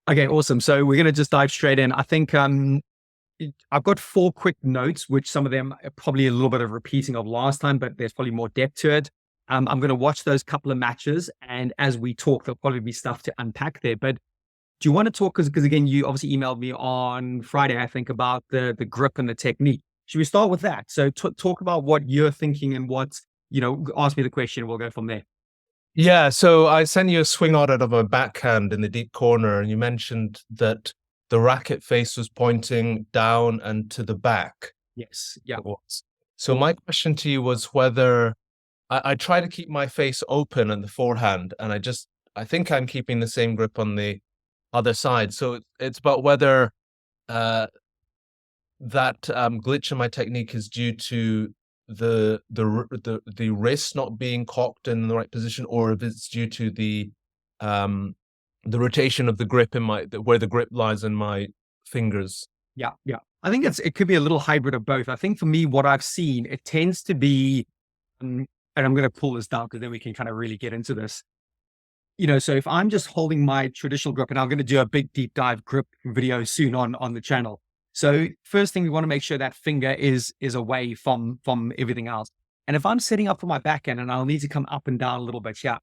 Okay, awesome. So we're going to just dive straight in. I think I've got four quick notes, which some of them are probably a little bit of repeating of last time, but there's probably more depth to it. I'm going to watch those couple of matches, and as we talk, there'll probably be stuff to unpack there. But do you want to talk? Because again, you obviously emailed me on Friday, I think, about the grip and the technique. Should we start with that? So talk about what you're thinking and what ask me the question. We'll go from there. Yeah, so I sent you a swing audit of a backhand in the deep corner, and you mentioned that the racket face was pointing down and to the back. Yes. Yeah. It was. So my question to you was whether I try to keep my face open in the forehand, and I think I'm keeping the same grip on the other side. So it's about whether uh, that glitch in my technique is due to the wrist not being cocked in the right position, or if it's due to the rotation of the grip in my where the grip lies in my fingers. Yeah, yeah. I think it could be a little hybrid of both. I think for me, what I've seen, it tends to be, and I'm going to pull this down because then we can kind of really get into this. So if I'm just holding my traditional grip, and I'm going to do a big deep dive grip video soon on the channel. So first thing, we want to make sure that finger is away from everything else. And if I'm setting up for my backhand, and I'll need to come up and down a little bit, yeah.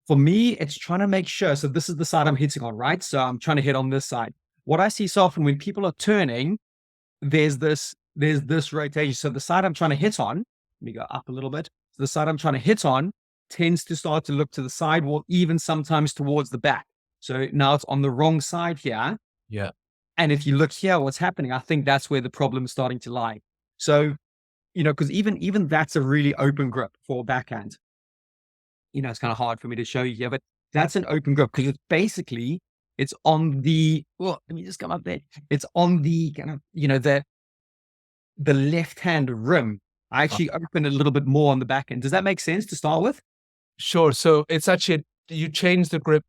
For me, it's trying to make sure. So this is the side I'm hitting on, right? So I'm trying to hit on this side. What I see so often when people are turning, there's this rotation. So the side I'm trying to hit on, let me go up a little bit. So the side I'm trying to hit on tends to start to look to the side wall, even sometimes towards the back. So now it's on the wrong side here. Yeah. And if you look here, what's happening, I think that's where the problem is starting to lie. So, because even that's a really open grip for a backhand. It's kind of hard for me to show you here, but that's an open grip because it's on the, well, let me just come up there. It's on the kind of, the left hand rim. I actually open a little bit more on the back end. Does that make sense to start with? Sure. So it's actually you change the grip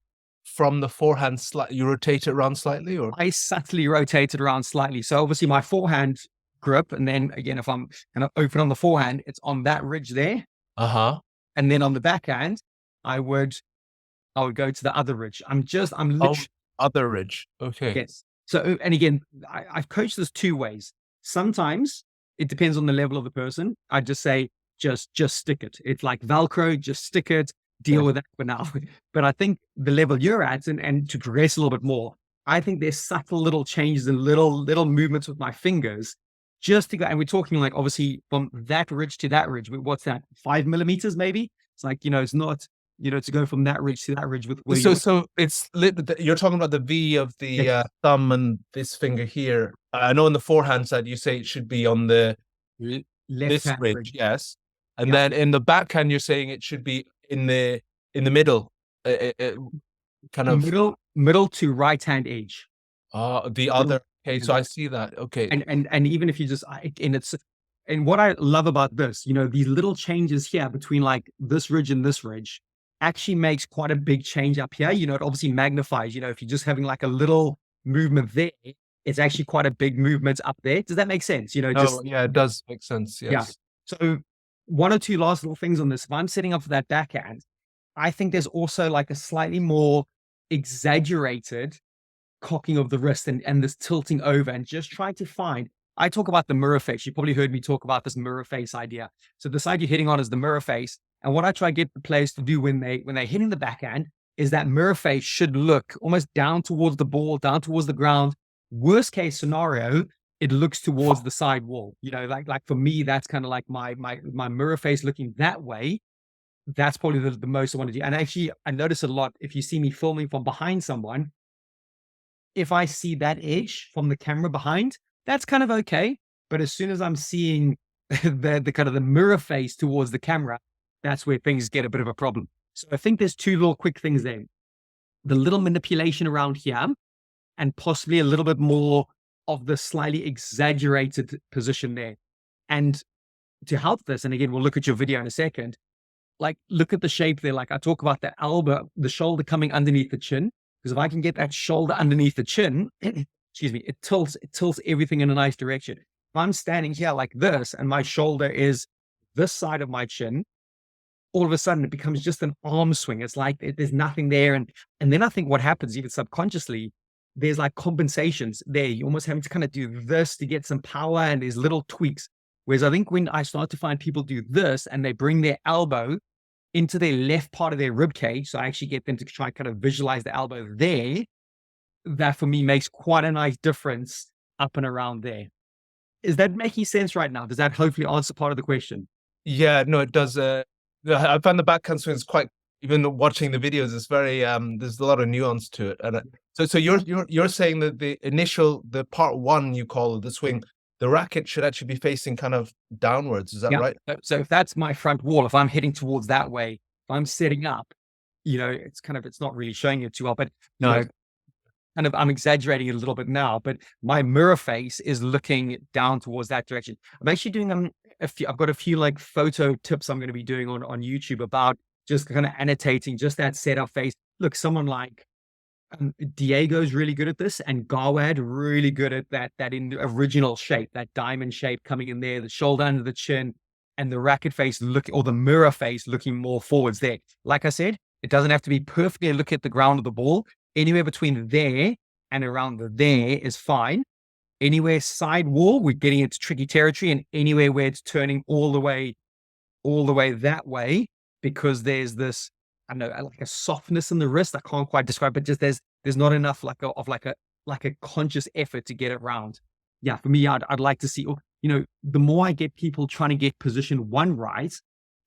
from the forehand slightly, you rotate it around slightly, or I subtly rotate it around slightly. So obviously my forehand grip, and then again, if I'm kind of open on the forehand, it's on that ridge there. uh-huh. And then on the backhand, I would go to the other ridge. I'm Oh, literally, other ridge. Okay. yes. So, and again, I've coached this two ways. Sometimes it depends on the level of the person. I just say, just stick it. It's like Velcro, just stick it, deal with that for now. But I think the level you're at, and to progress a little bit more, I think there's subtle little changes and little movements with my fingers just to go. And we're talking like, obviously from that ridge to that ridge, what's that? 5 millimeters, maybe? It's like, it's not, to go from that ridge to that ridge with where So it's you're talking about the V of the yes, thumb and this finger here. I know on the forehand side you say it should be on the left this hand ridge, ridge. yes, and Yeah. then in the backhand you're saying it should be in the middle, kind of Middle to right hand edge. the Middle other. Okay, so I see that. Okay, and even if you just and what I love about this, these little changes here between like this ridge and this ridge actually makes quite a big change up here. It obviously magnifies, if you're just having like a little movement there, it's actually quite a big movement up there. Does that make sense? oh yeah, it does make sense. Yeah. Yes. So one or two last little things on this. If I'm setting up for that backhand, I think there's also like a slightly more exaggerated cocking of the wrist and this tilting over and just trying to find. I talk about the mirror face. You probably heard me talk about this mirror face idea. So the side you're hitting on is the mirror face. And what I try to get the players to do when they're hitting the backhand is that mirror face should look almost down towards the ball, down towards the ground. Worst case scenario, it looks towards the side wall. Like for me, that's kind of like my mirror face looking that way. That's probably the most I want to do. And actually, I notice a lot if you see me filming from behind someone, if I see that edge from the camera behind, that's kind of okay. But as soon as I'm seeing the kind of the mirror face towards the camera, that's where things get a bit of a problem. So I think there's two little quick things there. The little manipulation around here and possibly a little bit more of the slightly exaggerated position there. And to help this, and again, we'll look at your video in a second, like look at the shape there. Like I talk about the elbow, the shoulder coming underneath the chin. Because if I can get that shoulder underneath the chin, excuse me, it tilts everything in a nice direction. If I'm standing here like this and my shoulder is this side of my chin, all of a sudden it becomes just an arm swing. It's like there's nothing there. And then I think what happens, even subconsciously, there's like compensations there. You're almost having to kind of do this to get some power, and there's little tweaks. Whereas I think when I start to find people do this and they bring their elbow into their left part of their rib cage, so I actually get them to try and kind of visualize the elbow there, that for me makes quite a nice difference up and around there. Is that making sense right now? Does that hopefully answer part of the question? Yeah, no, it does. I found the backhand swings quite. Even watching the videos, it's very there's a lot of nuance to it. And so you're saying that the part one, you call it the swing, the racket should actually be facing kind of downwards. Is that Yeah. right? So if that's my front wall, if I'm heading towards that way, if I'm setting up, it's not really showing you too well, but you No. know, kind of, I'm exaggerating it a little bit now, but my mirror face is looking down towards that direction. I'm actually doing I've got a few like photo tips I'm going to be doing on YouTube about just kind of annotating just that setup face. Look, someone like Diego's really good at this, and Garwad really good at that in the original shape, that diamond shape coming in there, the shoulder under the chin, and the racket face or the mirror face looking more forwards there. Like I said, it doesn't have to be perfectly look at the ground of the ball. Anywhere between there and around there is fine. Anywhere side wall, we're getting into tricky territory, and anywhere where it's turning all the way that way, because there's this, I don't know, like a softness in the wrist. I can't quite describe, but just there's not enough like a conscious effort to get it round. Yeah, for me, I'd like to see, the more I get people trying to get position one right,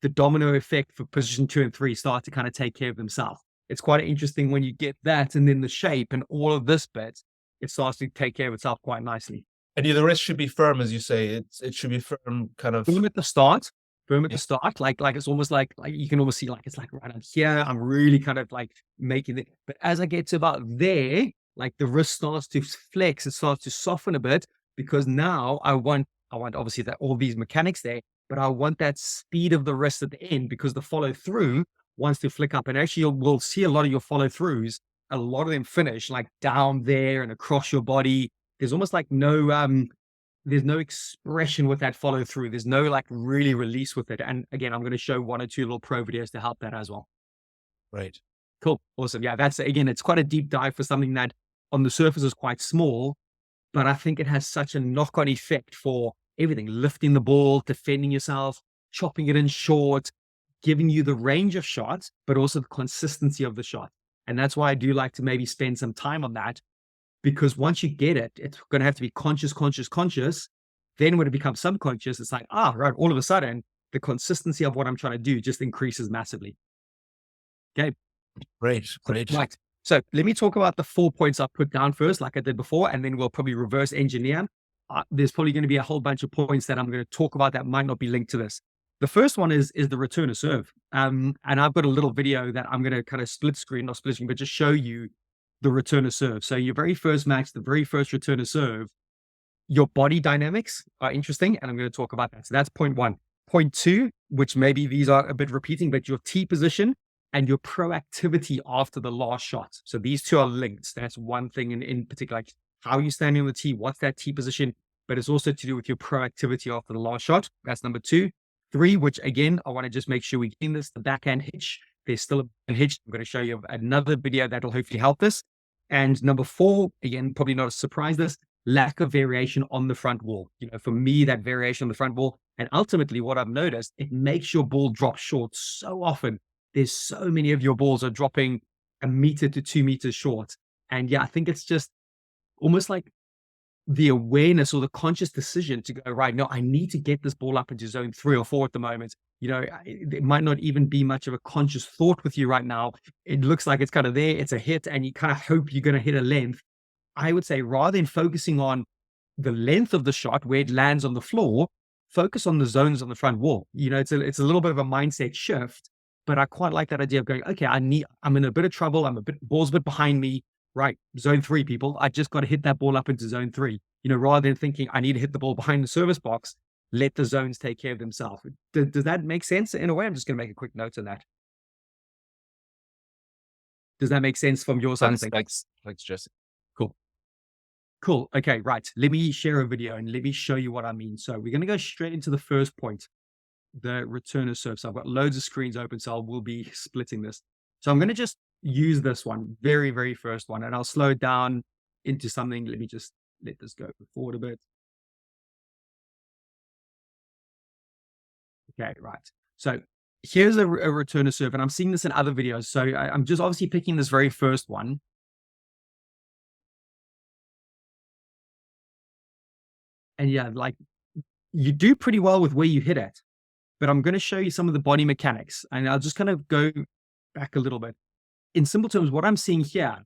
the domino effect for position 2 and 3 start to kind of take care of themselves. It's quite interesting when you get that, and then the shape and all of this bit, it starts to take care of itself quite nicely. And the wrist should be firm, as you say. It should be firm, kind of. Firm at the start. Like it's almost like you can almost see like it's like right on here. I'm really kind of like making it. But as I get to about there, like the wrist starts to flex, it starts to soften a bit, because now I want obviously that all these mechanics there, but I want that speed of the wrist at the end, because the follow through wants to flick up. And actually we'll see a lot of your follow throughs, a lot of them finish like down there and across your body. There's almost like there's no expression with that follow through. There's no like really release with it. And again, I'm going to show 1 or 2 little pro videos to help that as well. Right. Cool. Awesome. Yeah, it's quite a deep dive for something that on the surface is quite small, but I think it has such a knock on effect for everything: lifting the ball, defending yourself, chopping it in short, giving you the range of shots, but also the consistency of the shot. And that's why I do like to maybe spend some time on that, because once you get it, it's going to have to be conscious. Then when it becomes subconscious, it's like, right, all of a sudden, the consistency of what I'm trying to do just increases massively. Okay. Great. Right. So let me talk about the 4 points I put down first, like I did before, and then we'll probably reverse engineer. There's probably going to be a whole bunch of points that I'm going to talk about that might not be linked to this. The first one is the return of serve. And I've got a little video that I'm going to kind of not split screen, but just show you the return of serve. So your very first match, the very first return of serve, your body dynamics are interesting, and I'm going to talk about that. So that's point 1. Point 2, which maybe these are a bit repeating, but your T position and your proactivity after the last shot. So these two are linked. That's one thing in particular, like how you standing on the tee, what's that T position, but it's also to do with your proactivity after the last shot. That's number 2. 3, which again, I want to just make sure we get this, the backhand hitch. There's still a hitch. I'm going to show you another video that'll hopefully help this. And number 4, again, probably not a surprise, this lack of variation on the front wall. For me, that variation on the front wall, and ultimately what I've noticed, it makes your ball drop short so often. There's so many of your balls are dropping 1 meter to 2 meters short. And yeah, I think it's just almost like the awareness or the conscious decision to go, right, no, I need to get this ball up into zone 3 or 4 at the moment. It might not even be much of a conscious thought with you right now. It looks like it's kind of there. It's a hit, and you kind of hope you're going to hit a length. I would say rather than focusing on the length of the shot, where it lands on the floor, focus on the zones on the front wall. It's a little bit of a mindset shift, but I quite like that idea of going, okay, I'm in a bit of trouble. Ball's a bit behind me. Right, zone 3, people. I just got to hit that ball up into zone 3. Rather than thinking I need to hit the ball behind the service box, let the zones take care of themselves. Does that make sense in a way? I'm just going to make a quick note on that. Does that make sense from your side of things? Thanks, Jesse. Cool. Okay, right. Let me share a video and let me show you what I mean. So we're going to go straight into the first point. the returner serve. So I've got loads of screens open, so I will be splitting this. So I'm going to just use this one, very, very first one, and I'll slow it down into something. Let me just let this go forward a bit. Okay, right. So here's a returner serve, and I'm seeing this in other videos. So I'm just obviously picking this very first one. And yeah, like you do pretty well with where you hit it, but I'm going to show you some of the body mechanics, and I'll just kind of go back a little bit. In simple terms, what I'm seeing here,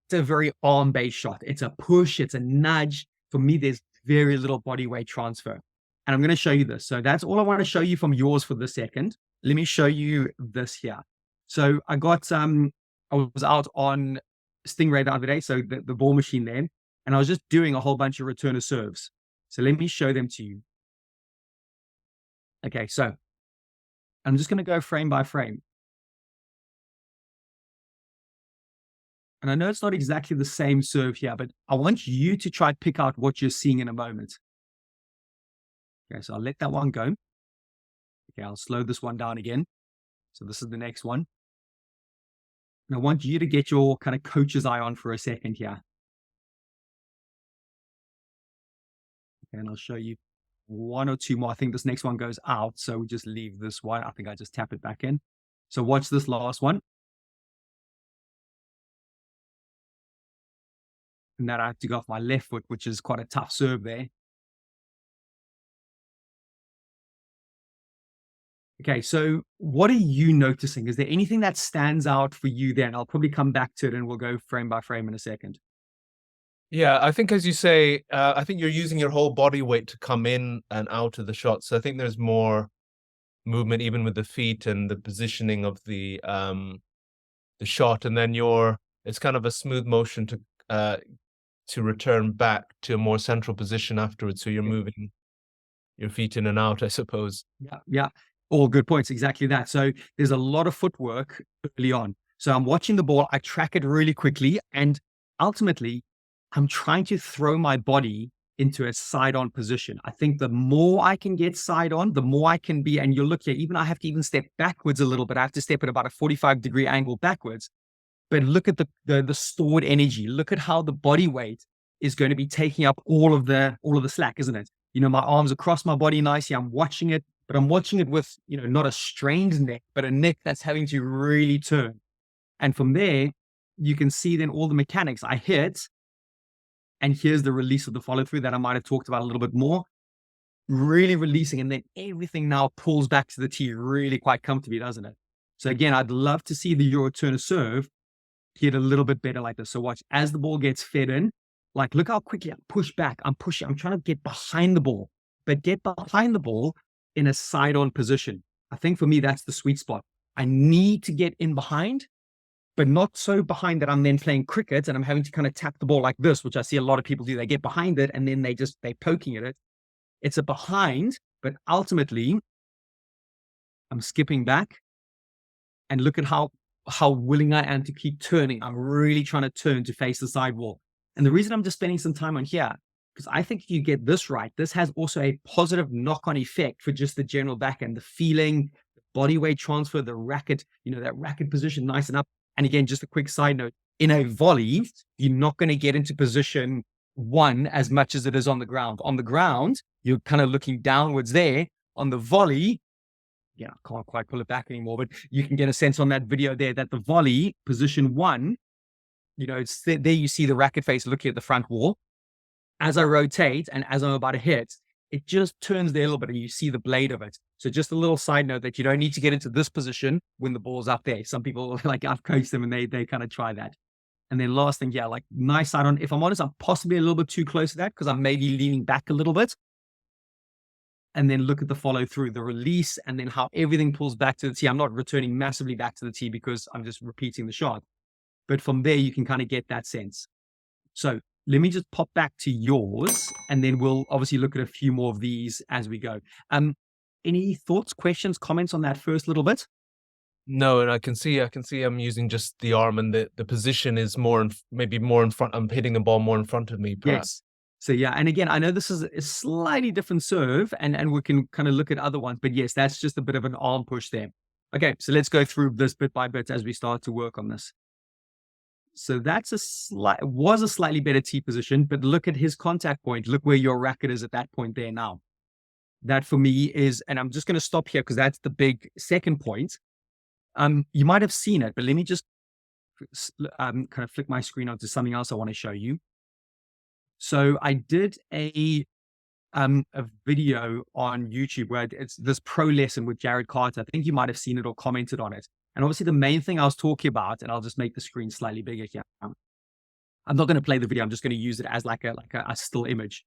it's a very arm-based shot. It's a push, it's a nudge. For me, there's very little body weight transfer. And I'm going to show you this. So that's all I want to show you from yours for the second. Let me show you this here. So I was out on Stingray the other day, so the ball machine there, and I was just doing a whole bunch of returner serves. So let me show them to you. Okay, so I'm just going to go frame by frame. And I know it's not exactly the same serve here, but I want you to try to pick out what you're seeing in a moment. Okay, so I'll let that one go. Okay, I'll slow this one down again. So this is the next one. And I want you to get your kind of coach's eye on for a second here. Okay, and I'll show you one or two more. I think this next one goes out, so we just leave this one. I think I just tap it back in. So watch this last one. And that I have to go off my left foot, which is quite a tough serve there. Okay, so what are you noticing? Is there anything that stands out for you then? I'll probably come back to it and we'll go frame by frame in a second. Yeah, I think as you say, I think you're using your whole body weight to come in and out of the shot. So I think there's more movement even with the feet and the positioning of the shot, and then it's kind of a smooth motion to return back to a more central position afterwards. So you're moving your feet in and out, I suppose. Yeah, yeah. All good points. Exactly that. So there's a lot of footwork early on. So I'm watching the ball, I track it really quickly, and ultimately I'm trying to throw my body into a side-on position. I think the more I can get side on, the more I can be, and you look here, even I have to even step backwards a little bit. I have to step at about a 45-degree angle backwards. But look at the stored energy. Look at how the body weight is going to be taking up all of the slack, isn't it? You know, my arms across my body nicely. I'm watching it, but I'm watching it with, you know, not a strained neck, but a neck that's having to really turn. And from there, you can see then all the mechanics. I hit, and here's the release of the follow through that I might have talked about a little bit more. Really releasing, and then everything now pulls back to the tee really quite comfortably, doesn't it? So again, I'd love to see the Euro turner serve hit a little bit better like this. So watch as the ball gets fed in, like look how quickly I push back. I'm pushing, I'm trying to get behind the ball, but get behind the ball in a side-on position. I think for me, that's the sweet spot. I need to get in behind, but not so behind that I'm then playing cricket and I'm having to kind of tap the ball like this, which I see a lot of people do. They get behind it and then they're poking at it. It's a behind, but ultimately I'm skipping back, and look at how willing I am to keep turning. I'm really trying to turn to face the sidewall. And the reason I'm just spending some time on here, because I think if you get this right, this has also a positive knock-on effect for just the general back end, the feeling, the body weight transfer, the racket, you know, that racket position nice and up. And again, just a quick side note, in a volley, you're not going to get into position one as much as it is on the ground. On the ground, you're kind of looking downwards there. On the volley, yeah, I can't quite pull it back anymore, but you can get a sense on that video there that the volley, position one, you know, it's there you see the racket face looking at the front wall. As I rotate and as I'm about to hit, it just turns there a little bit and you see the blade of it. So just a little side note that you don't need to get into this position when the ball's up there. Some people, like I've coached them and they kind of try that. And then last thing, yeah, like nice side on. If I'm honest, I'm possibly a little bit too close to that because I'm maybe leaning back a little bit. And then look at the follow through, the release, and then how everything pulls back to the tee. I'm not returning massively back to the tee because I'm just repeating the shot. But from there, you can kind of get that sense. So let me just pop back to yours, and then we'll obviously look at a few more of these as we go. Any thoughts, questions, comments on that first little bit? No, and I can see I'm using just the arm, and the position is maybe more in front. I'm hitting the ball more in front of me, perhaps. Yes. So yeah, and again, I know this is a slightly different serve, and we can kind of look at other ones, but yes, that's just a bit of an arm push there. Okay, so let's go through this bit by bit as we start to work on this. So that's was a slightly better tee position, but look at his contact point. Look where your racket is at that point there now. That for me is, and I'm just going to stop here because that's the big second point. You might have seen it, but let me just kind of flick my screen onto something else I want to show you. So I did a video on YouTube where it's this pro lesson with Jared Carter. I think you might have seen it or commented on it. And obviously the main thing I was talking about, and I'll just make the screen slightly bigger here. I'm not going to play the video. I'm just going to use it as like a still image.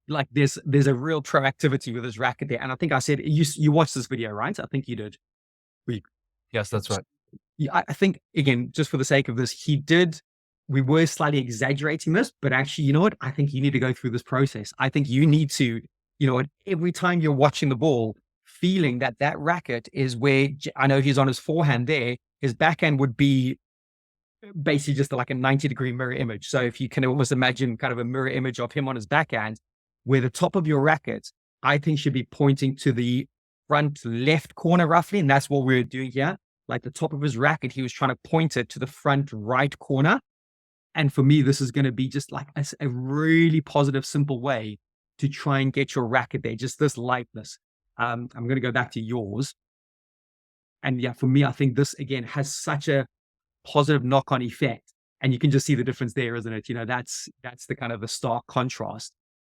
Like there's a real proactivity with this racket there. And I think I said, you watched this video, right? I think you did. Yes, that's right. Yeah, I think again, just for the sake of this, we were slightly exaggerating this, but actually, you know what? I think you need to go through this process. I think you need to, every time you're watching the ball, feeling that racket is where, I know he's on his forehand there, his backhand would be basically just like a 90-degree mirror image. So if you can almost imagine kind of a mirror image of him on his backhand, where the top of your racket, I think should be pointing to the front left corner roughly. And that's what we're doing here. Like the top of his racket, he was trying to point it to the front right corner. And for me, this is going to be just like a really positive, simple way to try and get your racket there, just this lightness. I'm going to go back to yours. And yeah, for me, I think this again has such a positive knock-on effect. And you can just see the difference there, isn't it? That's the kind of the stark contrast.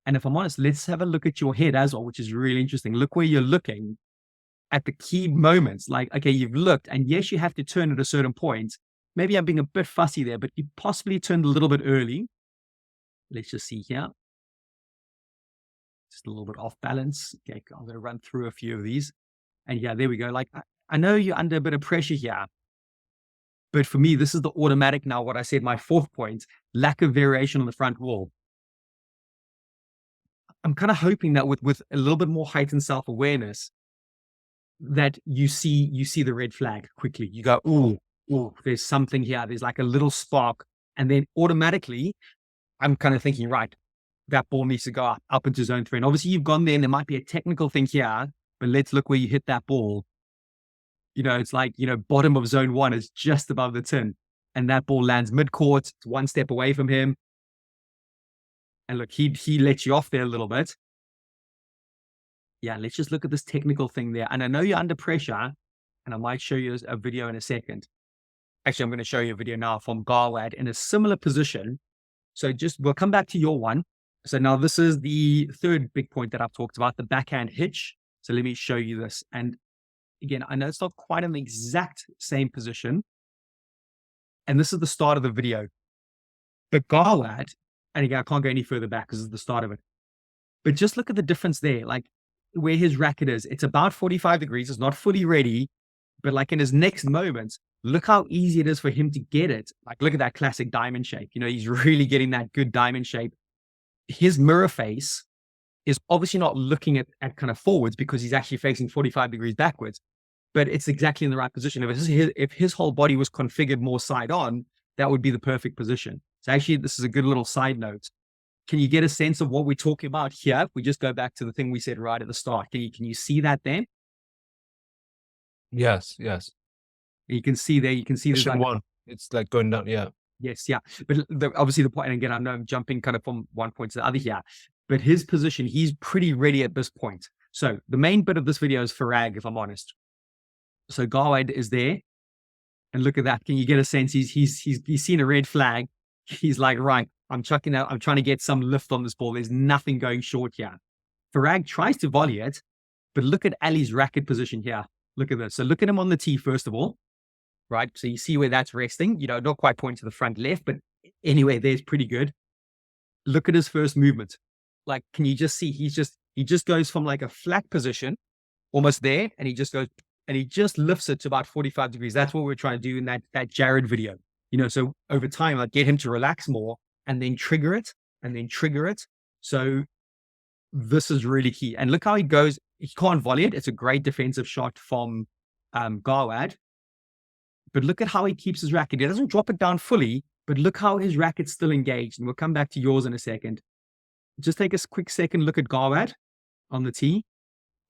And if I'm honest, let's have a look at your head as well, which is really interesting. Look where you're looking at the key moments. Like, okay, you've looked, and yes, you have to turn at a certain point. Maybe I'm being a bit fussy there, but you possibly turned a little bit early. Let's just see here. Just a little bit off balance. Okay, I'm going to run through a few of these. And yeah, there we go. Like, I know you're under a bit of pressure here, but for me, this is the automatic now, what I said, my fourth point, lack of variation on the front wall. I'm kind of hoping that with a little bit more heightened self-awareness, that you see the red flag quickly. You go, oh, there's something here. There's like a little spark. And then automatically, I'm kind of thinking, right, that ball needs to go up into zone 3. And obviously you've gone there and there might be a technical thing here, but let's look where you hit that ball. It's like, bottom of zone 1 is just above the tin. And that ball lands mid-court. It's one step away from him. And look, he lets you off there a little bit. Yeah, let's just look at this technical thing there. And I know you're under pressure, and I might show you a video in a second. Actually, I'm going to show you a video now from Garwad in a similar position. So we'll come back to your one. So now this is the third big point that I've talked about, the backhand hitch. So let me show you this. And again, I know it's not quite in the exact same position. And this is the start of the video. But Garwad, and again, I can't go any further back because it's the start of it. But just look at the difference there. Like where his racket is, it's about 45 degrees. It's not fully ready. But like in his next moments, look how easy it is for him to get it. Like, look at that classic diamond shape. He's really getting that good diamond shape. His mirror face is obviously not looking at kind of forwards because he's actually facing 45 degrees backwards, but it's exactly in the right position. If his whole body was configured more side on, that would be the perfect position. So actually, this is a good little side note. Can you get a sense of what we're talking about here? If we just go back to the thing we said right at the start, can you see that there? Yes. You can see there's Position 1. It's like going down. Yeah. Yes, yeah. But obviously the point, and again, I know I'm jumping kind of from one point to the other here, but his position, he's pretty ready at this point. So the main bit of this video is Farag, if I'm honest. So Garwad is there, and look at that. Can you get a sense? He's seen a red flag. He's like, right, I'm chucking out. I'm trying to get some lift on this ball. There's nothing going short here. Farag tries to volley it, but look at Ali's racket position here. Look at this. So look at him on the tee, first of all. Right. So you see where that's resting, not quite pointing to the front left, but anyway, there's pretty good. Look at his first movement. Like, can you just see, he just goes from like a flat position, almost there, and he just goes, and he just lifts it to about 45 degrees. That's what we're trying to do in that Jared video. So over time, I'd get him to relax more and then trigger it and then trigger it. So this is really key. And look how he goes. He can't volley it. It's a great defensive shot from Garwad. But look at how he keeps his racket. He doesn't drop it down fully, but look how his racket's still engaged. And we'll come back to yours in a second. Just take a quick second look at Garwad on the tee.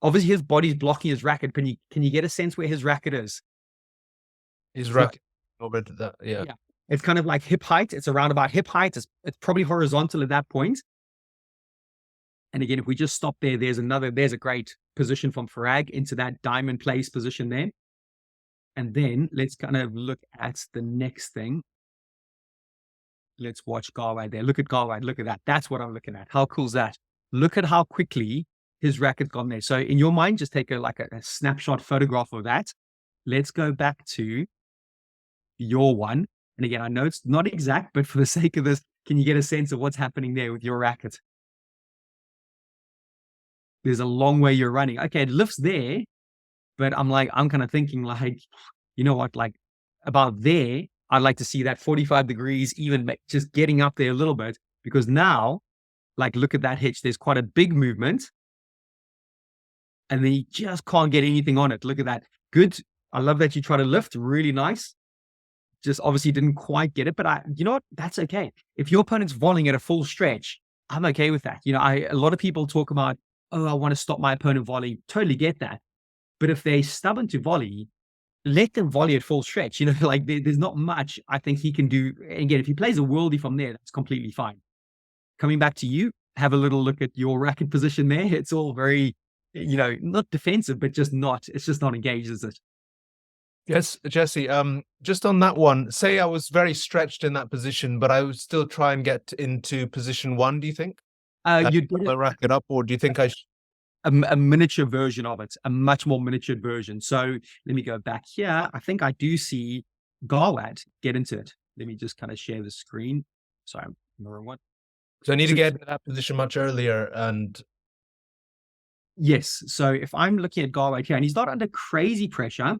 Obviously, his body's blocking his racket. Can you get a sense where his racket is? His So, racket over to that. Yeah. yeah, it's kind of like hip height. It's around about hip height. It's probably horizontal at that point. And again, if we just stop there, there's a great position from Farag into that diamond place position there. And then let's kind of look at the next thing. Let's watch Garwad there. Look at Garwad. Look at that. That's what I'm looking at. How cool is that? Look at how quickly his racket's gone there. So in your mind, just take a snapshot photograph of that. Let's go back to your one. And again, I know it's not exact, but for the sake of this, can you get a sense of what's happening there with your racket? There's a long way you're running. Okay, it lifts there, but I'm kind of thinking like, you know what, like about there, I'd like to see that 45 degrees, even just getting up there a little bit, because now, like, look at that hitch. There's quite a big movement, and then you just can't get anything on it. Look at that. Good. I love that you try to lift. Really nice. Just obviously didn't quite get it, but you know what? That's okay. If your opponent's volleying at a full stretch, I'm okay with that. You know, a lot of people talk about, oh, I want to stop my opponent volley. Totally get that. But if they're stubborn to volley, let them volley at full stretch. You know, like there's not much I think he can do. Again, if he plays a worldie from there, that's completely fine. Coming back to you, have a little look at your racket position there. It's all very, you know, not defensive, but it's just not engaged, is it? Yes, Jesse. Just on that one, say I was very stretched in that position, but I would still try and get into position one. Do you think? You did I rack it up, or do you think a miniature version of it, a much more miniatured version. So let me go back here. I think I do see Garwad get into it. Let me just kind of share the screen. Sorry, I'm the wrong one. So I need to get into that position much earlier, and yes. So if I'm looking at Garwad here, and he's not under crazy pressure,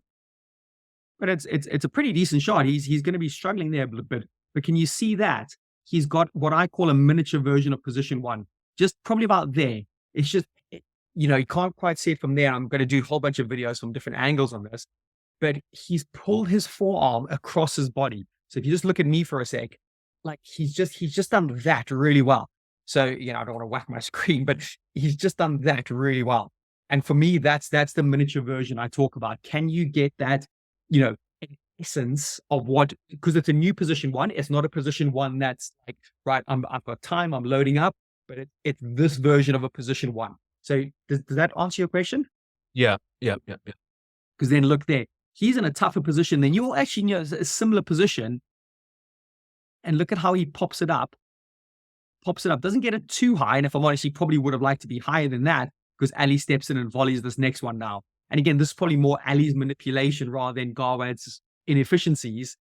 but it's a pretty decent shot. He's going to be struggling there a little bit. But can you see that he's got what I call a miniature version of position one, just probably about there. It's just, you know, you can't quite see it from there. I'm going to do a whole bunch of videos from different angles on this, but he's pulled his forearm across his body. So if you just look at me for a sec, like he's just done that really well. So, you know, I don't want to whack my screen, but he's just done that really well. And for me, that's the miniature version I talk about. Can you get that, you know, essence of what, because it's a new position one. It's not a position one that's like, right, I've got time, I'm loading up, but it's this version of a position one. So does that answer your question? yeah. Because then look there, he's in a tougher position than you'll actually, you know, a similar position. And look at how he pops it up, doesn't get it too high. And if I'm honest, he probably would have liked to be higher than that, because Ali steps in and volleys this next one now. And again, this is probably more Ali's manipulation rather than Garwad's inefficiencies.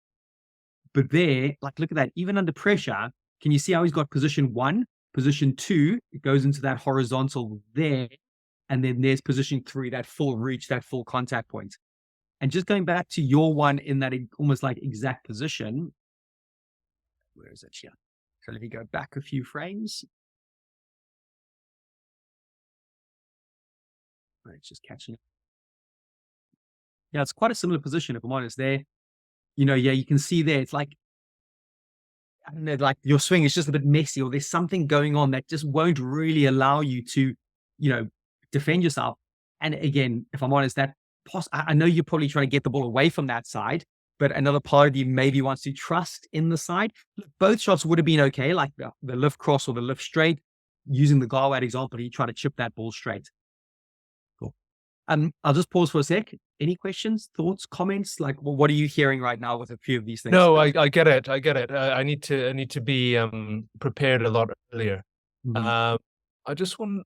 But there, like, look at that. Even under pressure, can you see how he's got position one, position two? It goes into that horizontal there. And then there's position three, that full reach, that full contact point. And just going back to your one in that almost like exact position. Where is it here? So let me go back a few frames. Right, it's just catching up. Yeah, it's quite a similar position, if I'm honest, there. You know, yeah, you can see there, it's like, I don't know, like your swing is just a bit messy, or there's something going on that just won't really allow you to, you know, defend yourself. And again, if I'm honest, I know you're probably trying to get the ball away from that side, but another part of you maybe wants to trust in the side. Both shots would have been okay, like the lift cross or the lift straight. Using the Garwad example, he tried to chip that ball straight. Cool. I'll just pause for a sec. Any questions, thoughts, comments? Like, well, what are you hearing right now with a few of these things? No, I get it. I need to be prepared a lot earlier. Mhm. I just want,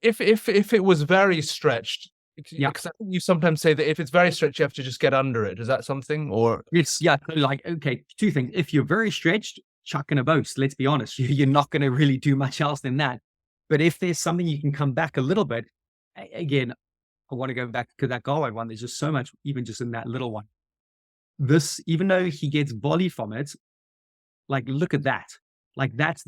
if it was very stretched, Yeah. because I think you sometimes say that if it's very stretched, you have to just get under it. Is that something, or? Yes, yeah. Like, okay, two things. If you're very stretched, chuck in a boast. Let's be honest, you're not going to really do much else than that. But if there's something you can come back a little bit, again, I want to go back to that Galway one. There's just so much, even just in that little one. This, even though he gets volley from it, like, look at that. Like, that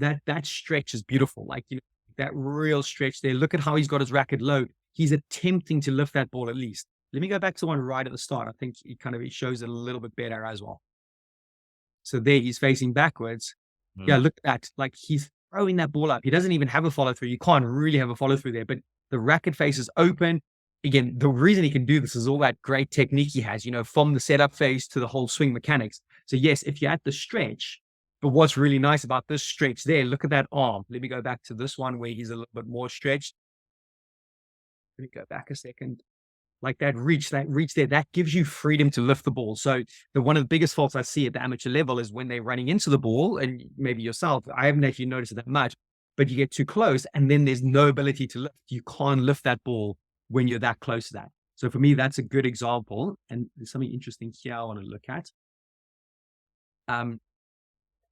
stretch is beautiful. Like, you know, that real stretch there. Look at how he's got his racket low. He's attempting to lift that ball at least. Let me go back to one right at the start. I think it shows it a little bit better as well. So there he's facing backwards. Yeah, Mm. look at that. Like he's throwing that ball up. He doesn't even have a follow through. You can't really have a follow through there, but the racket face is open. Again, the reason he can do this is all that great technique he has, from the setup phase to the whole swing mechanics. So yes, if you're at the stretch, but what's really nice about this stretch there, look at that arm. Let me go back to this one where he's a little bit more stretched. Let me go back a second. Like that reach there, that gives you freedom to lift the ball. So one of the biggest faults I see at the amateur level is when they're running into the ball, and maybe yourself, I haven't actually noticed it that much, but you get too close and then there's no ability to lift. You can't lift that ball when you're that close to that. So for me, that's a good example. And there's something interesting here I want to look at.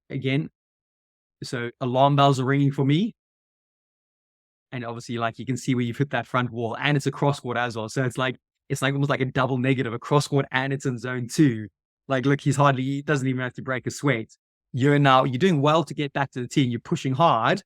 Again, so alarm bells are ringing for me. And obviously, like you can see where you've hit that front wall, and it's a cross court as well. So it's like almost like a double negative, a cross court, and it's in zone 2. Like, look, he doesn't even have to break a sweat. You're doing well to get back to the tee. You're pushing hard.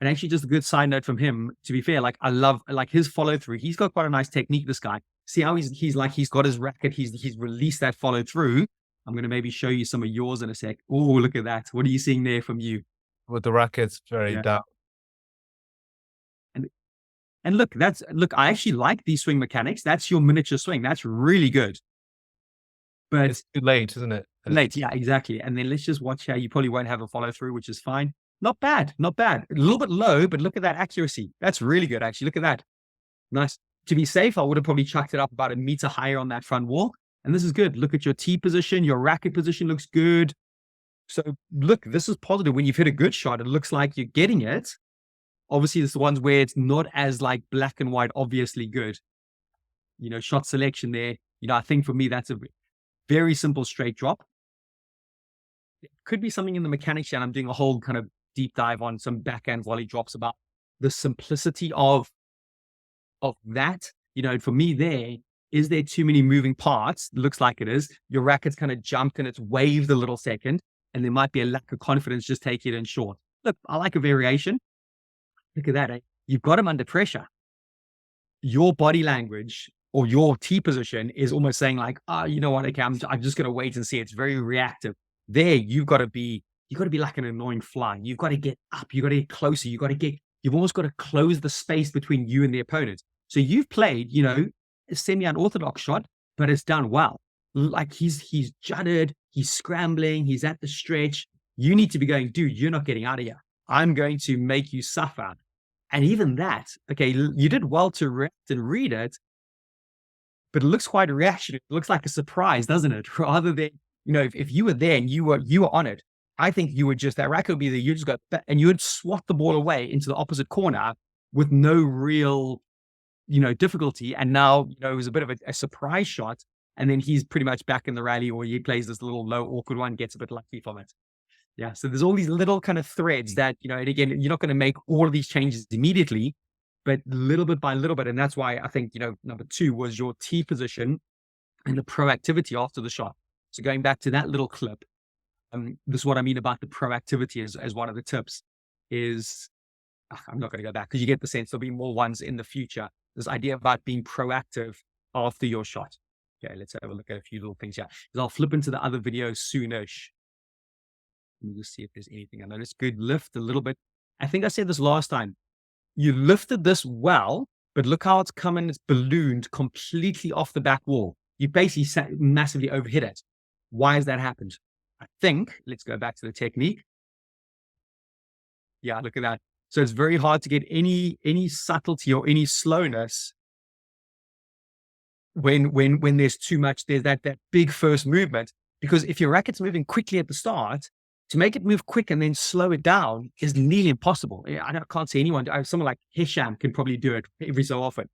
And actually, just a good side note from him, to be fair, like I love like his follow through. He's got quite a nice technique, this guy. See how he's got his racket, he's released that follow through. I'm gonna maybe show you some of yours in a sec. Oh, look at that. What are you seeing there from you? With the rackets very Yeah. down. And And look, I actually like these swing mechanics. That's your miniature swing. That's really good. But It's too late, isn't it? late, yeah, exactly. And then let's just watch how you probably won't have a follow through, which is fine. Not bad, not bad. A little bit low, but look at that accuracy. That's really good, actually. Look at that. Nice. To be safe, I would have probably chucked it up about a meter higher on that front wall. And this is good. Look at your tee position. Your racket position looks good. So look, this is positive. When you've hit a good shot, it looks like you're getting it. Obviously, it's the ones where it's not as like black and white, obviously good. Shot selection there. I think for me, that's a very simple straight drop. It could be something in the mechanics, and I'm doing a whole kind of deep dive on some backhand volley drops about the simplicity of that. For me, is there too many moving parts? Looks like it is. Your racket's kind of jumped and it's waved a little second, and there might be a lack of confidence just taking it in short. Look, I like a variation. Look at that. Eh? You've got him under pressure. Your body language or your tee position is almost saying like, you know what? Okay, I'm just going to wait and see. It's very reactive. There, you've got to be like an annoying fly. You've got to get up. You've got to get closer. You've almost got to close the space between you and the opponent. So you've played, a semi-unorthodox shot, but it's done well. Like he's jutted, he's scrambling, he's at the stretch. You need to be going, dude, you're not getting out of here. I'm going to make you suffer. And even that, okay, you did well to react and read it, but it looks quite reactionary. It looks like a surprise, doesn't it? Rather than, if you were there and you were on it, I think you would just, that racket would be there, you just got, and you would swat the ball away into the opposite corner with no real, difficulty. And now, it was a bit of a surprise shot. And then he's pretty much back in the rally, or he plays this little low, awkward one, gets a bit lucky from it. Yeah. So there's all these little kind of threads that, and again, you're not going to make all of these changes immediately, but little bit by little bit. And that's why I think, number 2 was your tee position and the proactivity after the shot. So going back to that little clip, this is what I mean about the proactivity as one of the tips is, I'm not going to go back because you get the sense there'll be more ones in the future. This idea about being proactive after your shot. Okay, let's have a look at a few little things here. Because I'll flip into the other videos soonish. Let me just see if there's anything. I noticed good lift a little bit. I think I said this last time. You lifted this well, but look how it's coming. It's ballooned completely off the back wall. You basically massively overhit it. Why has that happened? I think, let's go back to the technique. Yeah, look at that. So it's very hard to get any subtlety or any slowness when there's too much. There's that big first movement, because if your racket's moving quickly at the start, to make it move quick and then slow it down is nearly impossible. I can't see anyone. Someone like Hisham can probably do it every so often,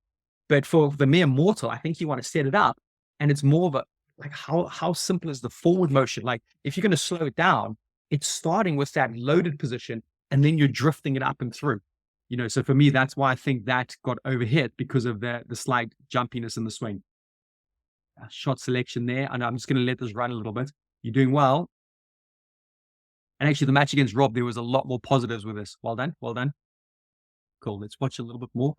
but for the mere mortal, I think you want to set it up, and it's more of a like how simple is the forward motion? Like if you're going to slow it down, it's starting with that loaded position, and then you're drifting it up and through. So for me, that's why I think that got overhit, because of the slight jumpiness in the swing. Shot selection there, and I'm just going to let this run a little bit. You're doing well. And actually, the match against Rob, there was a lot more positives with this. Well done, well done. Cool. Let's watch a little bit more.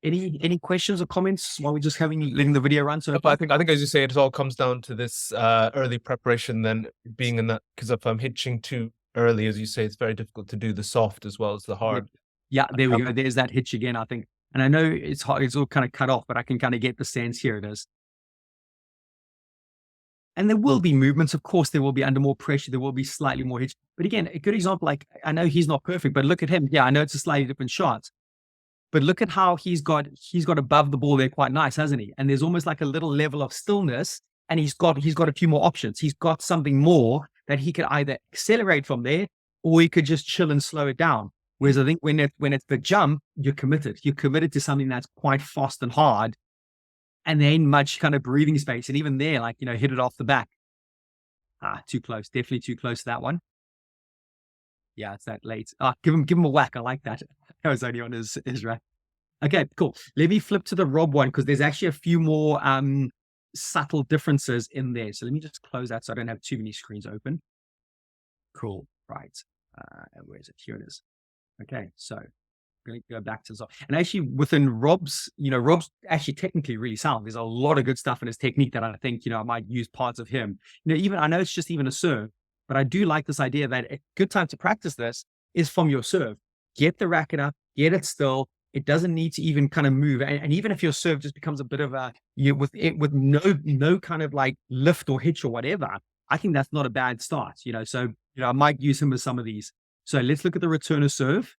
Any questions or comments while we're just letting the video run so But far? I think as you say, it all comes down to this early preparation, then being in that, because if I'm hitching too early, as you say, it's very difficult to do the soft as well as the hard. Yeah, there we go. There's that hitch again, I think. And I know it's hard, it's all kind of cut off, but I can kind of get the sense. Here it is. And there will be movements, of course, there will be under more pressure, there will be slightly more hitch. But again, a good example, like I know he's not perfect, but look at him. Yeah, I know it's a slightly different shot, but look at how he's got above the ball there quite nice, hasn't he? And there's almost like a little level of stillness, and he's got a few more options. He's got something more that he could either accelerate from there, or he could just chill and slow it down. Whereas I think when it's the jump, you're committed. You're committed to something that's quite fast and hard, and there ain't much kind of breathing space. And even there, like, hit it off the back. Too close. Definitely too close to that one. Yeah, it's that late. Give him a whack. I like that. That was only on his rack. Okay, cool. Let me flip to the Rob one, because there's actually a few more subtle differences in there. So let me just close that so I don't have too many screens open. Cool. Right. Where is it? Here it is. Okay, so I'm going to go back to this. And actually within Rob's, Rob's actually technically really sound. There's a lot of good stuff in his technique that I think, I might use parts of him. Even I know it's just even a serve, but I do like this idea that a good time to practice this is from your serve. Get the racket up, get it still. It doesn't need to even kind of move. And even if your serve just becomes a bit of a, with no kind of like lift or hitch or whatever, I think that's not a bad start, So, I might use him with some of these. So let's look at the returner serve.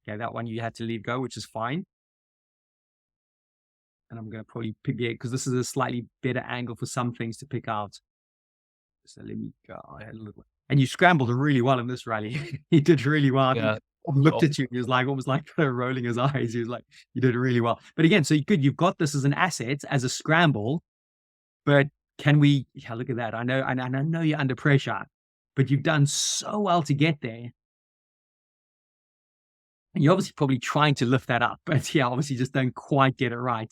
Okay, that one you had to leave go, which is fine. And I'm going to probably pick it, because this is a slightly better angle for some things to pick out. So let me go. And you scrambled really well in this rally. He did really well. Yeah. He looked at you. He was like almost like rolling his eyes. He was like, you did really well. But again, so you've got this as an asset, as a scramble. But can we? Yeah, look at that. I know you're under pressure, but you've done so well to get there. And you're obviously probably trying to lift that up, but yeah, obviously just don't quite get it right.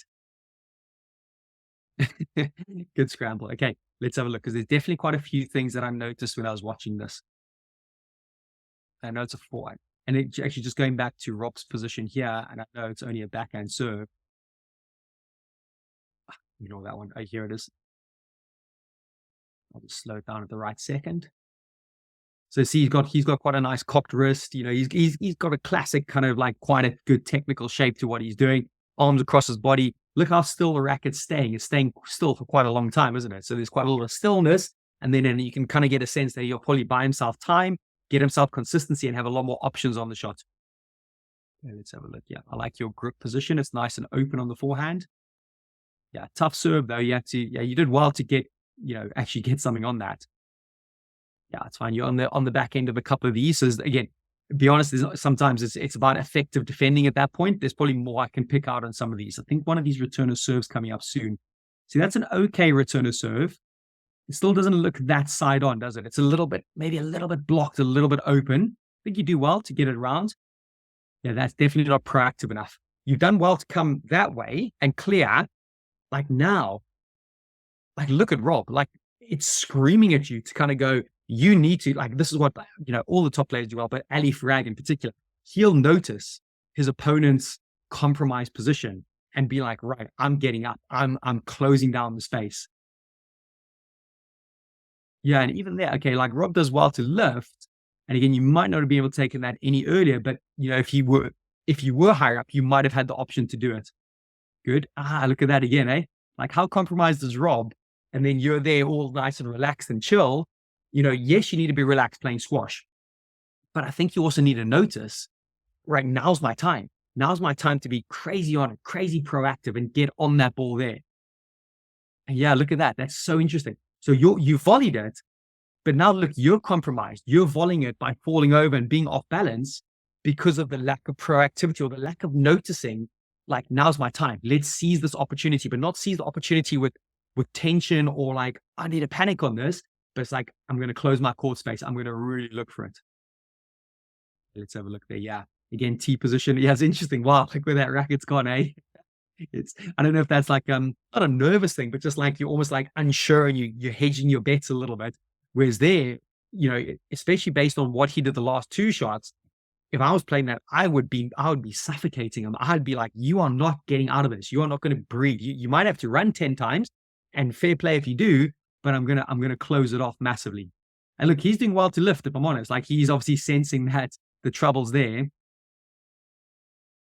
Good scramble. Okay, let's have a look, because there's definitely quite a few things that I noticed when I was watching this. I know it's a forehand. And it actually just going back to Rob's position here, and I know it's only a backhand serve. That one. Here it is. I'll just slow it down at the right second. So see, he's got quite a nice cocked wrist. He's got a classic kind of like quite a good technical shape to what he's doing. Arms across his body. Look how still the racket's staying. It's staying still for quite a long time, isn't it? So there's quite a lot of stillness. And then you can kind of get a sense that he'll probably buy himself time, get himself consistency, and have a lot more options on the shot. Okay, let's have a look. Yeah, I like your grip position. It's nice and open on the forehand. Yeah, tough serve though. You did well to get, actually get something on that. Yeah, it's fine. You're on the back end of a couple of these. So again, be honest, sometimes it's about effective defending at that point. There's probably more I can pick out on some of these. I think one of these returner serves coming up soon. See, that's an okay returner serve. It still doesn't look that side on, does it? It's maybe a little bit blocked, a little bit open. I think you do well to get it around. Yeah, that's definitely not proactive enough. You've done well to come that way and clear. Like now, like look at Rob. Like it's screaming at you to kind of go, you need to, like, this is what, all the top players do well, but Ali Farag in particular, he'll notice his opponent's compromised position and be like, right, I'm getting up. I'm closing down the space. Yeah, and even there, okay, like Rob does well to lift. And again, you might not have been able to take that any earlier, but if you were higher up, you might have had the option to do it. Good. Look at that again, eh? Like how compromised is Rob? And then you're there all nice and relaxed and chill. Yes, you need to be relaxed playing squash, but I think you also need to notice, right, now's my time. Now's my time to be crazy on it, crazy proactive and get on that ball there. And yeah, look at that. That's so interesting. So you volleyed it, but now look, you're compromised. You're volleying it by falling over and being off balance because of the lack of proactivity or the lack of noticing, like, now's my time. Let's seize this opportunity, but not seize the opportunity with tension or like, I need to panic on this. But it's like, I'm going to close my court space. I'm going to really look for it. Let's have a look there. Yeah. Again, T position. Yeah, it's interesting. Wow. Look where that racket's gone, eh? I don't know if that's like, not a nervous thing, but just like, you're almost like unsure and you're hedging your bets a little bit. Whereas there, especially based on what he did the last two shots, if I was playing that, I would be suffocating him. I'd be like, you are not getting out of this. You are not going to breathe. You might have to run 10 times, and fair play if you do, but I'm gonna close it off massively. And look, he's doing well to lift, if I'm honest. Like he's obviously sensing that the trouble's there.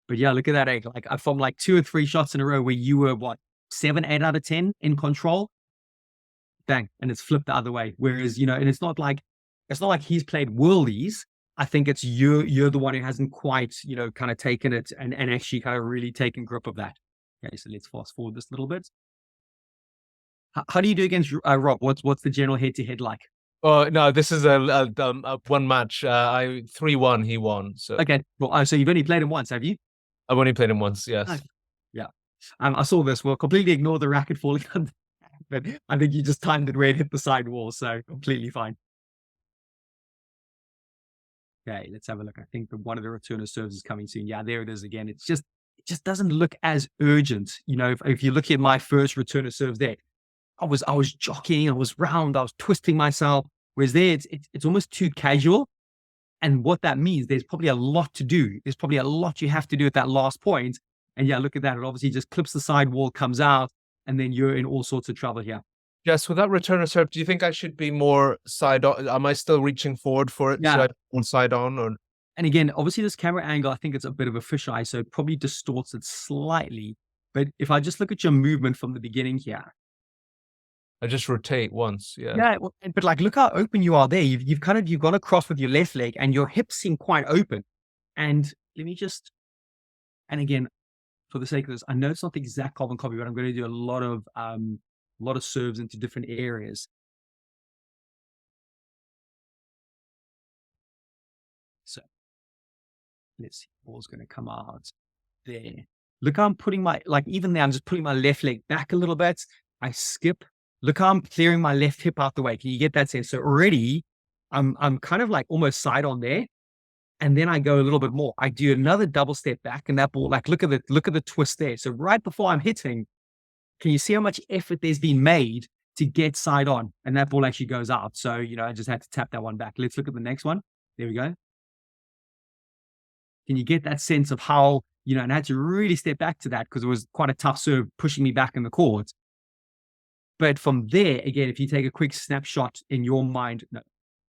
But yeah, look at that egg. Like from like 2 or 3 shots in a row where you were what, 7, 8 out of 10 in control, bang, and it's flipped the other way. Whereas, and it's not like he's played worldies. I think it's you're the one who hasn't quite, kind of taken it and actually kind of really taken grip of that. Okay, so let's fast forward this a little bit. How do you do against Rob? What's the general head to head like? Oh no, this is a one match. I 3-1. He won. So Okay, well, so you've only played him once, have you? I've only played him once. Nice. Yes. Yeah. I saw this. We'll completely ignore the racket falling on, but I think you just timed it where it hit the side wall, so completely fine. Okay, let's have a look. I think one of the returner serves is coming soon. Yeah, there it is again. It just doesn't look as urgent. If you look at my first returner serves there, I was jockeying, I was round, I was twisting myself. Whereas there, it's almost too casual. And what that means, there's probably a lot to do. There's probably a lot you have to do at that last point. And yeah, look at that. It obviously just clips the side wall, comes out, and then you're in all sorts of trouble here. Yes. With that returner serve, do you think I should be more side on? Am I still reaching forward for it? Should Yeah. I be more side on or? And again, obviously this camera angle, I think it's a bit of a fisheye, so it probably distorts it slightly. But if I just look at your movement from the beginning here, I just rotate once. Yeah. yeah, well, but like, look how open you are there. You've gone across with your left leg, and your hips seem quite open. And let me just, and again, for the sake of this, I know it's not the exact carbon copy, but I'm going to do a lot of serves into different areas. So let's see, ball's going to come out there. Look how I'm putting even there, I'm just putting my left leg back a little bit. I skip. Look how I'm clearing my left hip out the way. Can you get that sense? So already I'm kind of like almost side on there. And then I go a little bit more. I do another double step back, and that ball, like, look at the twist there. So right before I'm hitting, can you see how much effort there's been made to get side on? And that ball actually goes out. So, I just had to tap that one back. Let's look at the next one. There we go. Can you get that sense of how, and I had to really step back to that because it was quite a tough serve pushing me back in the court. But from there, again, if you take a quick snapshot in your mind, no,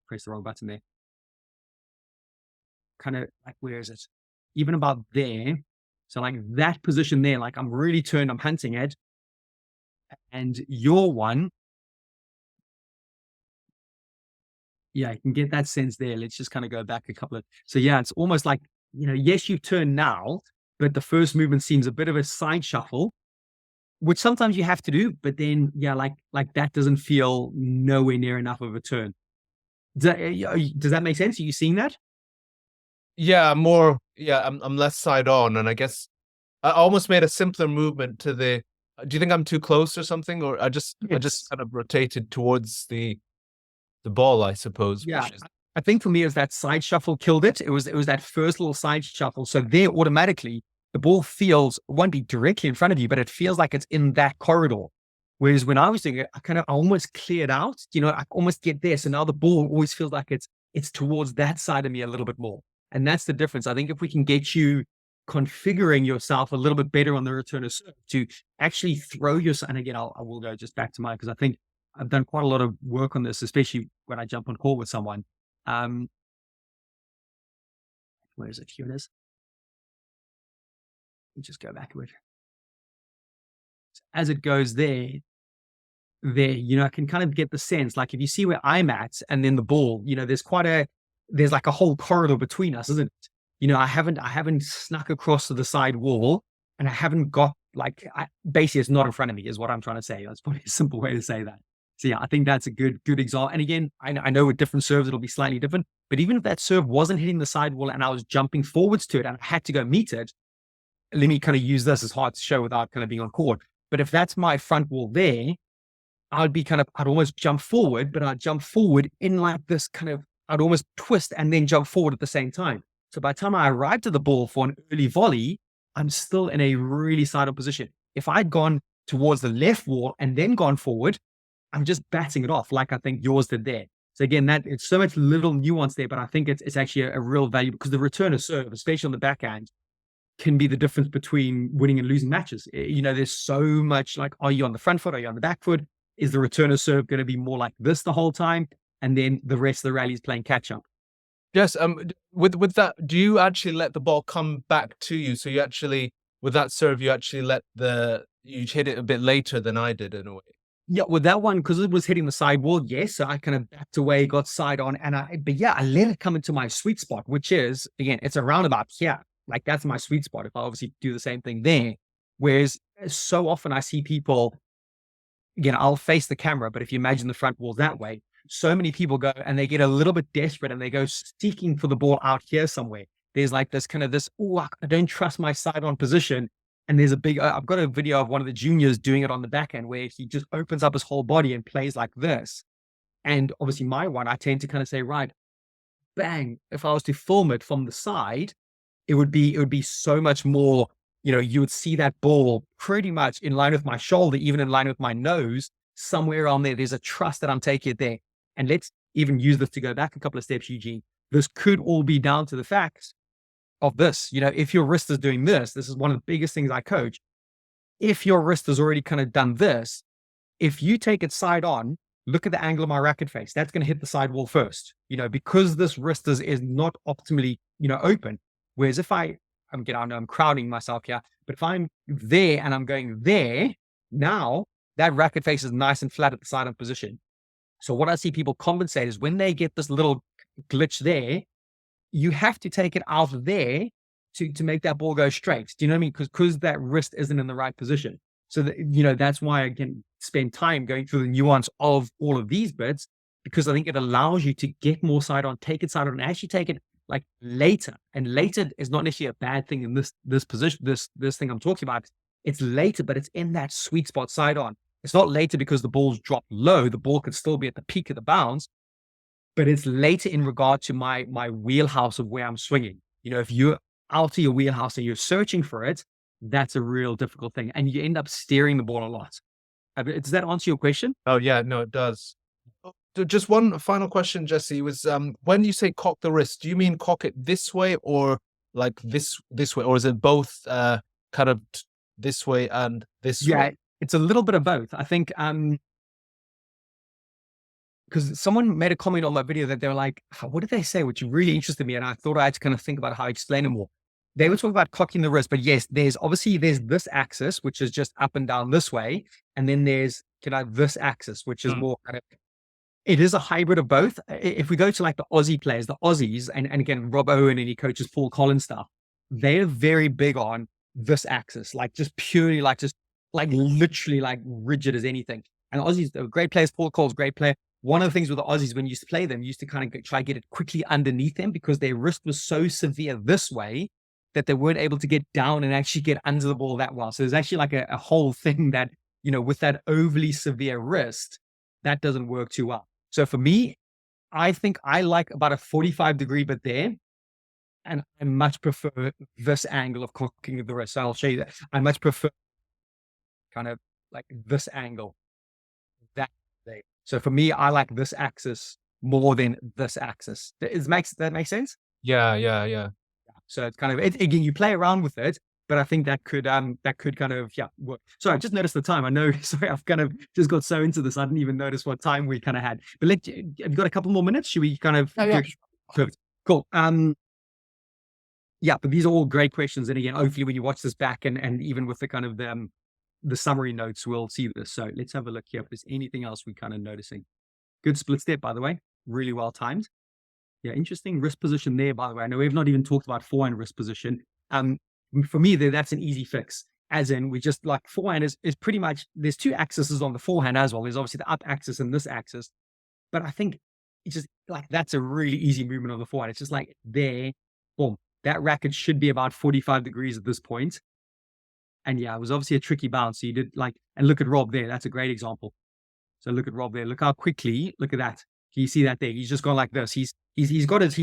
press the wrong button there. Kind of like, where is it? Even about there. So like that position there, like I'm really turned, I'm hunting it. And your one, yeah, you can get that sense there. Let's just kind of go back a couple of, so yeah, it's almost like, yes, you've turned now, but the first movement seems a bit of a side shuffle, which sometimes you have to do, but then, yeah, like that doesn't feel nowhere near enough of a turn. Does that make sense? Are you seeing that? Yeah. More. Yeah. I'm less side on, and I guess I almost made a simpler movement to the. Do you think I'm too close or something, or I just kind of rotated towards the ball, I suppose. Yeah, I think for me, it was that side shuffle killed it. It was that first little side shuffle. So there, automatically, the ball won't be directly in front of you, but it feels like it's in that corridor. Whereas when I was doing it, I almost cleared out. I almost get there. So now the ball always feels like it's towards that side of me a little bit more. And that's the difference. I think if we can get you configuring yourself a little bit better on the return of serve to actually throw yourself, and again, I will go just back to mine because I think I've done quite a lot of work on this, especially when I jump on call with someone. Where is it? Here it is. Let me just go back to it. As it goes there, I can kind of get the sense, like if you see where I'm at and then the ball, there's like a whole corridor between us, isn't it? I haven't snuck across to the side wall, and I haven't got basically it's not in front of me is what I'm trying to say. That's probably a simple way to say that. So yeah, I think that's a good example. And again, I know with different serves, it'll be slightly different, but even if that serve wasn't hitting the side wall and I was jumping forwards to it and I had to go meet it, let me kind of use this as hard to show without kind of being on court. But if that's my front wall there, I'd almost jump forward, but I'd jump forward in like this I'd almost twist and then jump forward at the same time. So by the time I arrive to the ball for an early volley, I'm still in a really side-on position. If I'd gone towards the left wall and then gone forward, I'm just batting it off like I think yours did there. So again, that it's so much little nuance there, but I think it's actually a real value because the return of serve, especially on the backhand, can be the difference between winning and losing matches. There's so much like, are you on the front foot? Are you on the back foot? Is the return of serve going to be more like this the whole time? And then the rest of the rally is playing catch up. Yes, with that, do you actually let the ball come back to you? So you actually, with that serve, you actually you hit it a bit later than I did in a way. Yeah, with that one, because it was hitting the sidewall, yes. So I kind of backed away, got side on, but yeah, I let it come into my sweet spot, which is, again, it's around about here. Like that's my sweet spot. If I obviously do the same thing there. Whereas so often I see people, again, I'll face the camera, but if you imagine the front wall that way, so many people go and they get a little bit desperate and they go seeking for the ball out here somewhere. There's like this kind of this, oh, I don't trust my side on position. And there's a big, I've got a video of one of the juniors doing it on the back end where he just opens up his whole body and plays like this. And obviously my one, I tend to kind of say, right, bang, if I was to film it from the side, it would be so much more, you would see that ball pretty much in line with my shoulder, even in line with my nose, somewhere on there. There's a trust that I'm taking it there. And let's even use this to go back a couple of steps, Eugene. This could all be down to the fact of this. If your wrist is doing this is one of the biggest things I coach. If your wrist has already kind of done this, if you take it side on, look at the angle of my racket face. That's going to hit the sidewall first, because this wrist is not optimally, open. Whereas if I know I'm crowding myself here, but if I'm there and I'm going there, now that racket face is nice and flat at the side on position. So what I see people compensate is when they get this little glitch there, you have to take it out there to make that ball go straight. Do you know what I mean? Because that wrist isn't in the right position. So that's why I can spend time going through the nuance of all of these bits, because I think it allows you to get more side on, take it side on, and actually take it like later. And later is not necessarily a bad thing in this position, this thing I'm talking about. It's later, but it's in that sweet spot side on. It's not later because the ball's dropped low. The ball could still be at the peak of the bounce, but it's later in regard to my wheelhouse of where I'm swinging. If you're out of your wheelhouse and you're searching for it, that's a real difficult thing. And you end up steering the ball a lot. Does that answer your question? Oh yeah, no, it does. Just one final question, Jesse, was when you say cock the wrist, do you mean cock it this way or like this way, or is it both kind of this way and this way? Yeah, it's a little bit of both. I think because someone made a comment on my video that they were like, what did they say? Which really interested me. And I thought I had to kind of think about how I explain it more. They were talking about cocking the wrist, but yes, there's this axis, which is just up and down this way. And then there's this axis, which is more kind of, it is a hybrid of both. If we go to like the Aussie players, the Aussies, and again, Rob Owen and he coaches Paul Collins stuff, they're very big on this axis, like just purely like just like literally like rigid as anything. And the Aussies, they're great players. Paul Cole's a great player. One of the things with the Aussies, when you used to play them, you used to kind of try to get it quickly underneath them because their wrist was so severe this way that they weren't able to get down and actually get under the ball that well. So there's actually like a whole thing that, with that overly severe wrist, that doesn't work too well. So for me, I think I like about a 45-degree bit there. And I much prefer this angle of cocking the wrist. So I'll show you that. I much prefer kind of like this angle. That way. So for me, I like this axis more than this axis. That makes sense? Yeah. So it's kind of again, you play around with it, but I think that could kind of work. Sorry, I just noticed the time. I know, sorry, I've kind of just got so into this, I didn't even notice what time we kind of had. But have you got a couple more minutes? Should we kind of Perfect. Cool. Yeah, but these are all great questions. And again, hopefully when you watch this back and even with the kind of the summary notes, we'll see this. So let's have a look here if there's anything else we're kind of noticing. Good split step, by the way. Really well timed. Yeah, interesting wrist position there, by the way. I know we've not even talked about forehand wrist position. For me, that's an easy fix. As in, we just like forehand is pretty much, there's two axes on the forehand as well. There's obviously the up axis and this axis. But I think it's just like, that's a really easy movement of the forehand. It's just like there, boom. That racket should be about 45 degrees at this point. And yeah, it was obviously a tricky bounce. So you did like, and look at Rob there. That's a great example. So look at Rob there. Look how quickly, look at that. Can you see that there? He's just gone like this. He's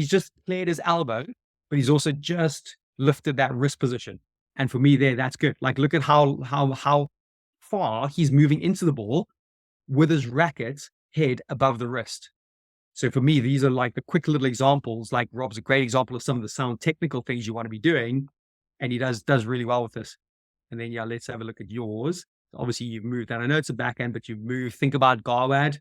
just cleared his elbow, but he's also just lifted that wrist position. And for me there, that's good. Like, look at how far he's moving into the ball with his racket head above the wrist. So for me, these are like the quick little examples. Like Rob's a great example of some of the sound technical things you want to be doing, and he does really well with this. And then yeah, let's have a look at yours. Obviously, you've moved, and I know it's a backhand, but you've moved. Think about Garwad.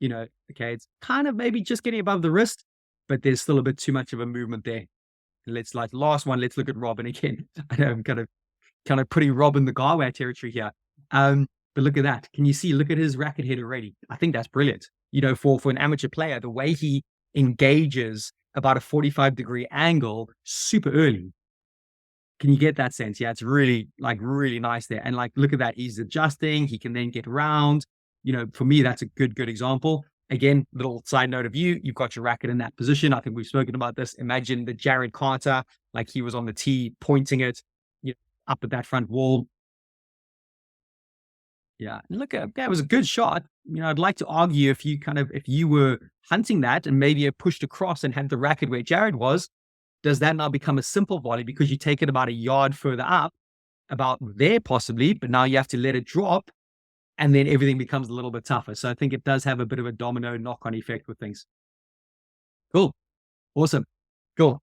Okay, it's kind of maybe just getting above the wrist, but there's still a bit too much of a movement there. Let's like last one. Let's look at Robin again. I know I'm kind of putting Rob in the Garwad territory here. But look at that. Can you see? Look at his racket head already. I think that's brilliant. For an amateur player, the way he engages about a 45-degree angle super early. Can you get that sense? Yeah, it's really nice there. And like, look at that. He's adjusting. He can then get round. For me, that's a good example. Again, little side note of you've got your racket in that position. I think we've spoken about this. Imagine the Jared Carter, like he was on the tee, pointing it, up at that front wall. Yeah, look at that was a good shot. I'd like to argue if you were hunting that and maybe it pushed across and had the racket where Jared was, does that now become a simple volley because you take it about a yard further up, about there possibly, but now you have to let it drop and then everything becomes a little bit tougher. So I think it does have a bit of a domino knock-on effect with things. Cool. Awesome. Cool.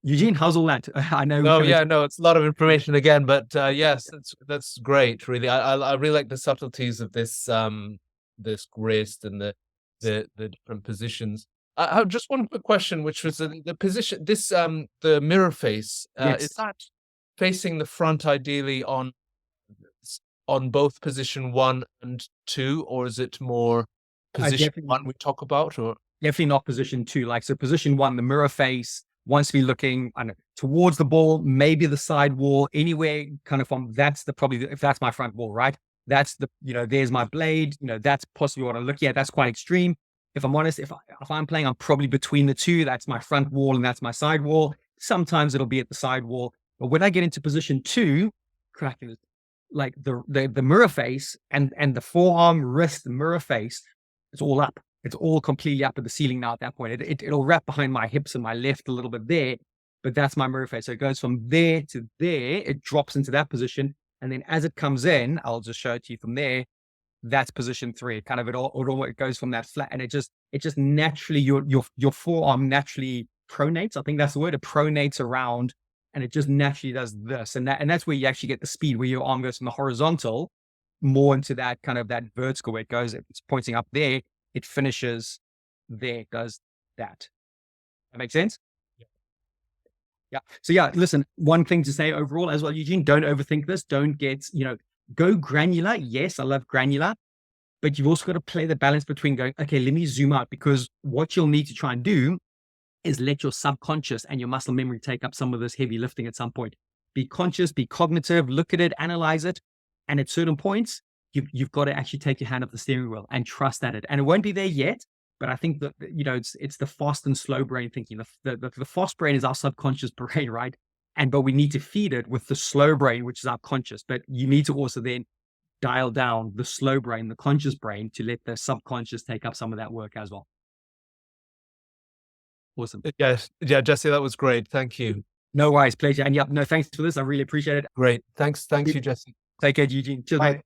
Eugene, how's all that? I know. No, yeah, no, it's a lot of information again, but yes, that's great. Really, I really like the subtleties of this wrist and the different positions. I have just one quick question, which was the position. The mirror face. Yes. Is that facing the front ideally on both position 1 and 2, or is it more position 1 we talk about, or definitely not position 2? Like, so position 1, the mirror face wants to be looking, I don't know, towards the ball, maybe the side wall, anywhere kind of from if that's my front wall, right? That's there's my blade, that's possibly what I'm looking at. That's quite extreme. If I'm honest, if I'm playing, I'm probably between the two. That's my front wall and that's my side wall. Sometimes it'll be at the side wall. But when I get into position 2, cracking like the mirror face and the forearm wrist mirror face, it's all up. It's all completely up at the ceiling now at that point. It'll wrap behind my hips and my left a little bit there, but that's my mirror face. So it goes from there to there. It drops into that position. And then as it comes in, I'll just show it to you from there. That's position 3. It goes from that flat, and it just naturally, your forearm naturally pronates. I think that's the word. It pronates around, and it just naturally does this. And that's where you actually get the speed, where your arm goes from the horizontal more into that kind of that vertical, where it's pointing up there. It finishes there, it does that. That makes sense? Yeah. So yeah, listen, one thing to say overall as well, Eugene, don't overthink this. Don't get, go granular. Yes, I love granular, but you've also got to play the balance between going, okay, let me zoom out, because what you'll need to try and do is let your subconscious and your muscle memory take up some of this heavy lifting at some point. Be conscious, be cognitive, look at it, analyze it. And at certain points, you've got to actually take your hand off the steering wheel and trust at it. And it won't be there yet, but I think that, it's the fast and slow brain thinking. The fast brain is our subconscious brain, right? But we need to feed it with the slow brain, which is our conscious. But you need to also then dial down the slow brain, the conscious brain, to let the subconscious take up some of that work as well. Awesome. Yes. Yeah, Jesse, that was great. Thank you. No worries. Pleasure. And yeah, no, thanks for this. I really appreciate it. Great. Thanks you, Jesse. Take care, Eugene. Cheers, Bye. mate.